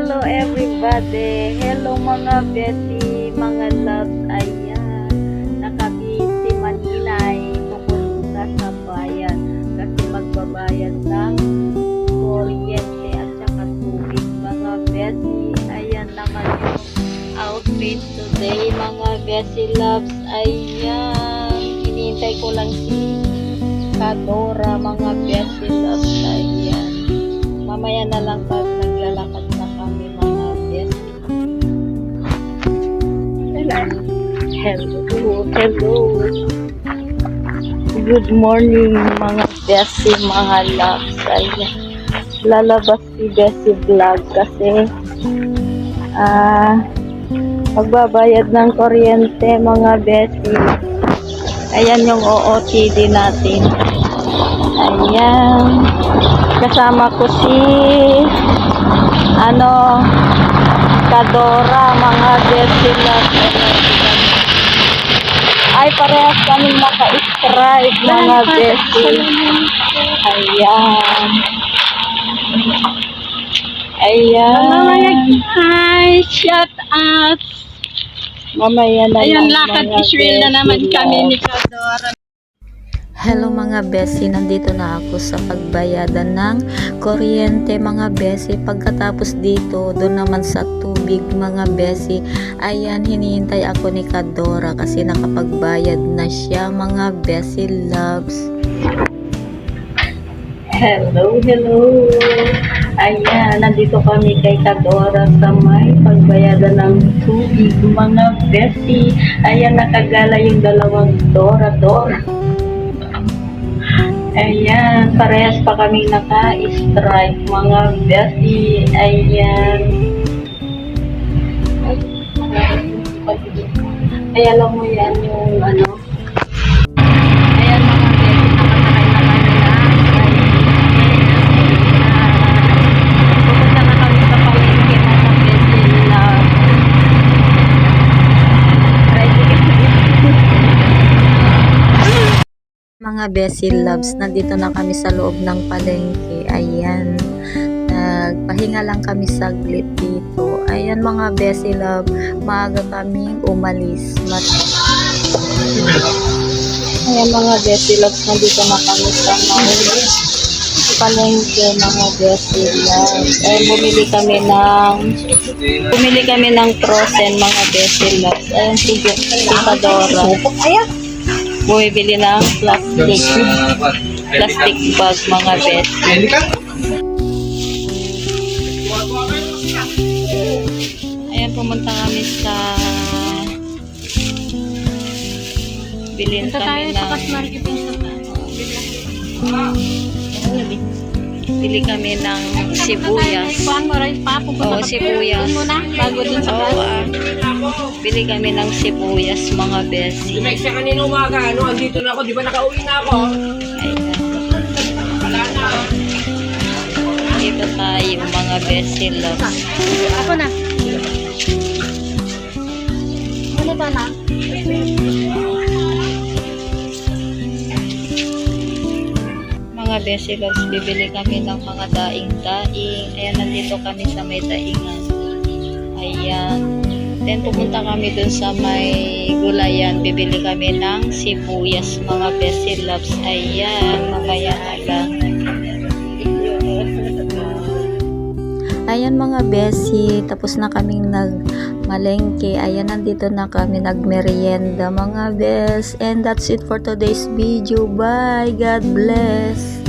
hello everybody. Hello mga Betty, mga loves. Ayan, nakabisi Maninay pupunta sa bayan kasi magbabayad ng kuryente at saka tubig mga Betty. Ayan naman yung outfit today mga Betty loves. Ayan, hinihintay ko lang si Kadora mga Betty loves. Ayan, mamaya na lang pag naglalakad na kami mga Betty. Hello. Good morning mga Betty, mga loves. Ayan, lalabas si Betty vlog kasi magbabayad ng kuryente mga Betty. Ayan yung OOTD natin. Ayan, kasama ko si Kadora mga Betty loves. Ay, parehas kaming naka-stripe mga Betty. Ayan. Hi, shout out. Mamaya na Ayan, lang lakad mga Israel na naman Betty kami ni loves. Kadora. Hello mga besi, nandito na ako sa pagbayadan ng kuryente mga besi. Pagkatapos dito, doon naman sa tubig mga besi. Ayan, hinihintay ako ni Kadora kasi nakapagbayad na siya mga besi loves. Hello. Ayan, nandito kami kay Kadora sa may pagbayadan ng tubig mga Betty. Ayan, nakagala yung dalawang Dora. Ayan, parehas pa kaming naka-stripe mga Betty. Ayan. Ay, alam mo yan yung Ayan mga Betty, nakasakay na kami na pupunta na kami sa palengke mga Betty na Mga besi loves, nandito na kami sa loob ng palengke. Ayan, nagpahinga lang kami saglit dito. Ayan mga besi love, maaga kaming umalis. Ayan mga Betty loves, nandito na kami sa palengke mga Betty loves. Ay, bumili kami ng frozen mga Betty loves. Ayan si Kadora. Ayan, bumibili ng plastic bag mga Betty. Ayan, pumunta kami sa bilhin kami ng bili kami ng sibuyas. Sibuyas. Bili kami ng sibuyas mga Betty. Next siya kanina umaga, andito na ako, di ba nakauwi na ako? Ayan. Wala na. Dito tayo mga Betty loves. Ako na. Ano ba na? Mga Betty loves, bibili kami ng mga daing-daing. Ayan, nandito kami sa may daingan. Ayan. Then pupunta kami dun sa may gulayan. Bibili kami ng sibuyas mga Betty loves. Ayan, mamaya na lang. Ayan mga besi, tapos na kaming nagmalengke. Ayan, nandito na kami nagmerienda mga bes. And that's it for today's video. Bye, God bless.